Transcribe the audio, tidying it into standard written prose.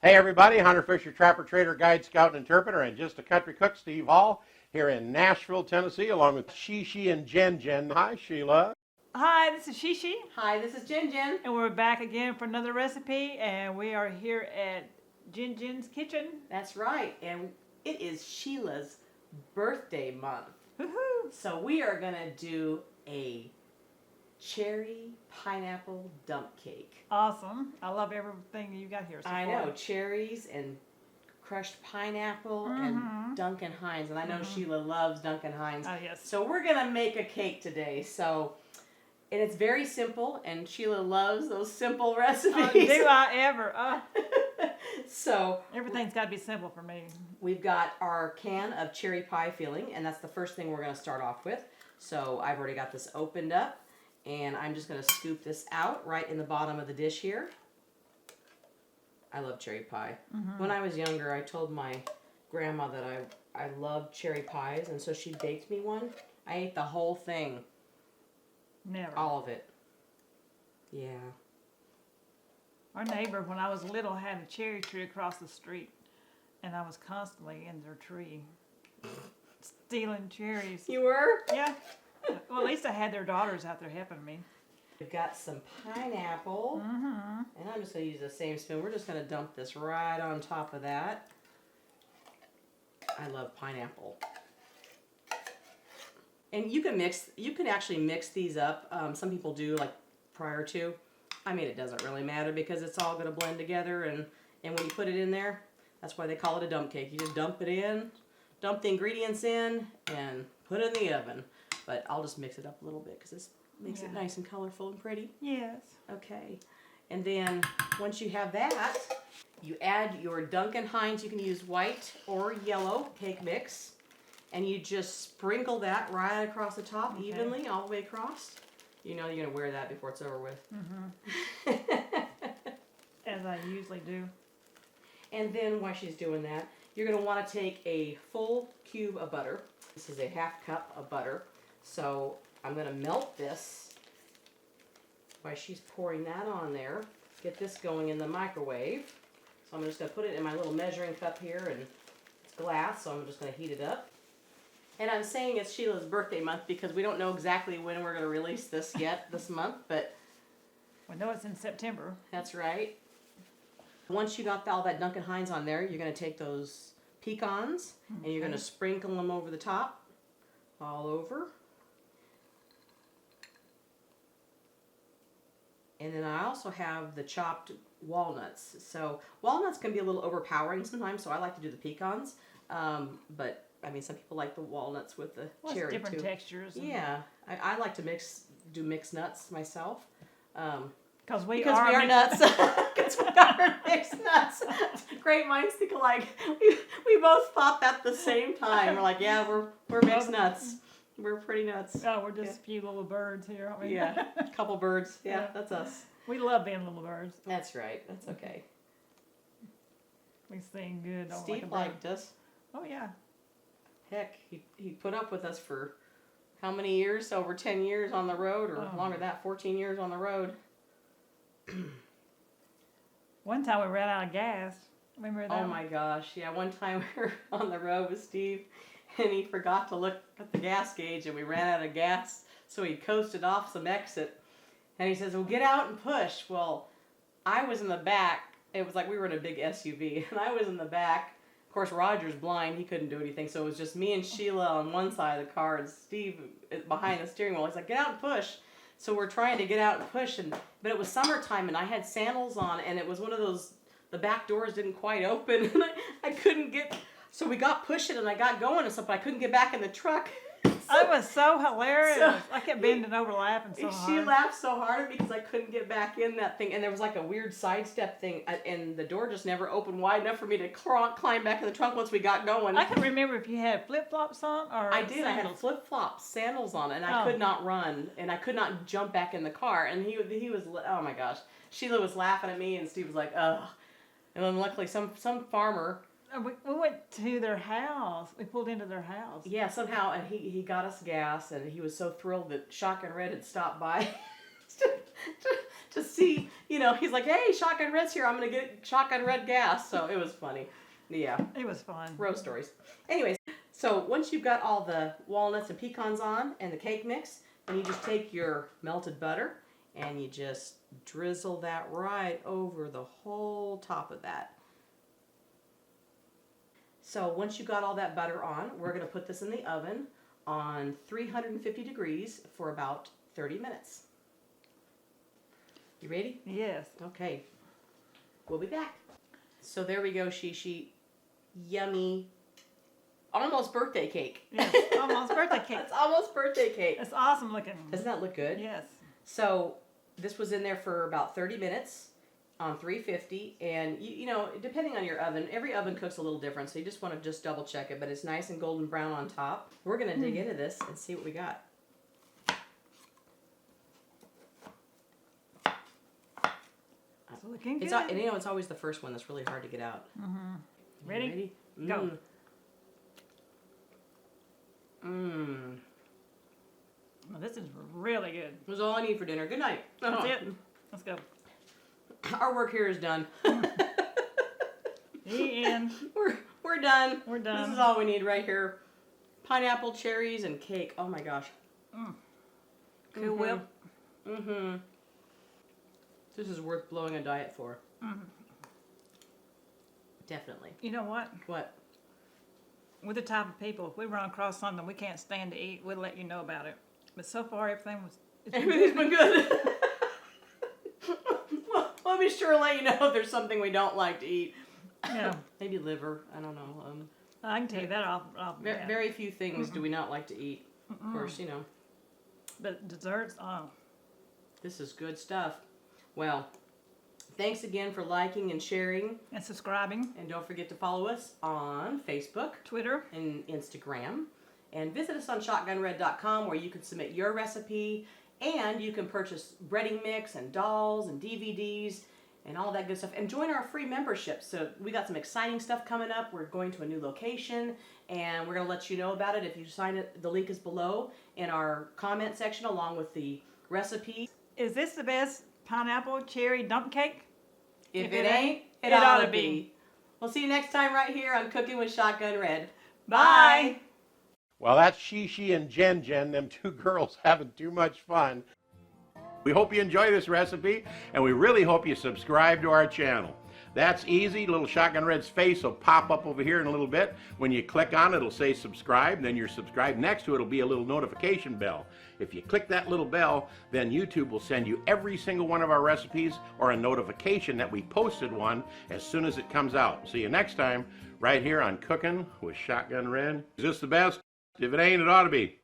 Hey everybody, Hunter Fisher, Trapper, Trader, Guide, Scout, and Interpreter, and just a country cook, Steve Hall, here in Nashville, Tennessee, along with Shishi and Jen. Hi, Sheila. Hi, this is Shishi. Hi, this is Jen. And we're back again for another recipe, and we are here at Jen's kitchen. That's right, and it is Sheila's birthday month. Woohoo! So we are gonna do a cherry pineapple dump cake. Awesome. I love everything you got here so I far. know, cherries and crushed pineapple and Duncan Hines, and I know Sheila loves Duncan Hines. Oh, yes. So we're gonna make a cake today. And it's very simple, and Sheila loves those simple recipes. Oh, do I ever? So Everything's got to be simple for me. we've got our can of cherry pie filling, and that's the first thing we're going to start off with. So I've already got this opened up, and I'm just going to scoop this out right in the bottom of the dish here. I love cherry pie. When I was younger, I told my grandma that I loved cherry pies, and so she baked me one. I ate the whole thing. Never. All of it. Yeah. Our neighbor, when I was little, had a cherry tree across the street, and I was constantly in their tree stealing cherries. You were? Yeah. Well, at least I had their daughters out there helping me. We've got some pineapple, and I'm just going to use the same spoon. We're just going to dump this right on top of that. I love pineapple. And you can actually mix these up. Some people do, like, prior to. I mean, it doesn't really matter because it's all going to blend together, and when you put it in there, that's why they call it a dump cake. You just dump it in, dump the ingredients in, and put it in the oven. But I'll just mix it up a little bit because this makes it nice and colorful and pretty. Yes. Okay. And then once you have that, you add your Duncan Hines. You can use white or yellow cake mix. And you just sprinkle that right across the top evenly, all the way across. You know you're going to wear that before it's over with. As I usually do. And then while she's doing that, you're going to want to take a full cube of butter. This is a half cup of butter. So I'm going to melt this while she's pouring that on there. Get this going in the microwave. So I'm just going to put it in my little measuring cup here, and it's glass, so I'm just going to heat it up. And I'm saying it's Sheila's birthday month because we don't know exactly when we're going to release this yet this month, but We know it's in September. that's right. Once you got all that Duncan Hines on there, you're going to take those pecans and you're going to sprinkle them over the top, all over. And then I also have the chopped walnuts. So walnuts can be a little overpowering sometimes, so I like to do the pecans. But I mean, some people like the walnuts with the Well, cherry different too. textures. Yeah, I like to do mixed nuts myself. Because we Because are we are nuts. Because we are mixed nuts. Great minds think alike. We both thought that at the same time. We're like, yeah, we're mixed nuts. We're pretty nuts. Oh, we're just a few little birds here, aren't we? Yeah, a couple birds. Yeah, Yeah. that's us. We love being little birds. That's right. That's okay. We sing good. Don't Steve like a bird. liked us. Oh, yeah. Heck, he put up with us for how many years? Over 10 years on the road, or longer than that, 14 years on the road. One time we ran out of gas. Remember that? Oh my gosh, yeah, one time we were on the road with Steve and he forgot to look at the gas gauge and we ran out of gas, so he coasted off some exit and he says, well, get out and push. Well, I was in the back. It was like we were in a big SUV and I was in the back. Of course, Roger's blind. He couldn't do anything, so it was just me and Sheila on one side of the car and Steve behind the steering wheel. He's like, get out and push. So we're trying to get out and push, but it was summertime and I had sandals on and it was one of those, the back doors didn't quite open and I couldn't get, so we got pushing and I got going and stuff, but I couldn't get back in the truck. It was so hilarious. So- I kept bending over laughing so She hard. laughed so hard because I couldn't get back in that thing, and there was like a weird sidestep thing, and the door just never opened wide enough for me to climb back in the trunk once we got going. I can remember if you had flip-flops on or I did. I had sandals. flip-flops, sandals on, and I Oh. could not run, and I could not jump back in the car. And he was, oh my gosh. Sheila was laughing at me, and Steve was like, ugh. And then luckily some farmer, We went to their house. We pulled into their house. yeah, somehow, and he got us gas, and he was so thrilled that Shotgun Red had stopped by to see, he's like, hey, Shotgun Red's here. I'm going to get Shotgun Red gas. So it was funny. Yeah. It was fun. Row stories. Anyways, so once you've got all the walnuts and pecans on and the cake mix, then you just take your melted butter and you just drizzle that right over the whole top of that. So once you got all that butter on, we're going to put this in the oven on 350 degrees for about 30 minutes. You ready? Yes. Okay. We'll be back. So there we go, Shishi. Yummy. Almost birthday cake. Yes, almost birthday cake. It's almost birthday cake. It's awesome looking. Doesn't that look good? Yes. So this was in there for about 30 minutes on 350, and depending on your oven, every oven cooks a little different, so you just want to just double check it, but it's nice and golden brown on top. We're going to dig into this and see what we got. It's looking good. It's always the first one that's really hard to get out. Mm-hmm. Ready? Go. Well, this is really good. That's all I need for dinner. Good night. That's it. Let's go. Our work here is done. The end. We're done. We're done. This is all we need right here. Pineapple, cherries, and cake. Oh my gosh. Cool Whip. Mm-hmm. This is worth blowing a diet for. Mm-hmm. Definitely. You know what? What? We're the type of people, if we run across something we can't stand to eat, we'll let you know about it. But so far, Everything's been good. Well, we'll be sure to let you know if there's something we don't like to eat. Yeah. Maybe liver. I don't know. I can tell you that off. Very few things do we not like to eat. Of course, But desserts, This is good stuff. Well, thanks again for liking and sharing. and subscribing. And don't forget to follow us on Facebook Twitter. and Instagram. And visit us on shotgunred.com where you can submit your recipe and you can purchase breading mix and dolls and DVDs and all that good stuff. And join our free membership. So we got some exciting stuff coming up. We're going to a new location and we're going to let you know about it if you sign it. The link is below in our comment section along with the recipe. Is this the best pineapple cherry dump cake? If it ain't, it ought to be. We'll see you next time right here on Cooking with Shotgun Red. Bye. Well, that's Shishi and Jen, them two girls having too much fun. We hope you enjoy this recipe, and we really hope you subscribe to our channel. That's easy. Little Shotgun Red's face will pop up over here in a little bit. When you click on it, it'll say subscribe, then you're subscribed. Next to it will be a little notification bell. If you click that little bell, then YouTube will send you every single one of our recipes or a notification that we posted one as soon as it comes out. See you next time right here on Cooking with Shotgun Red. Is this the best? If it ain't, it ought to be.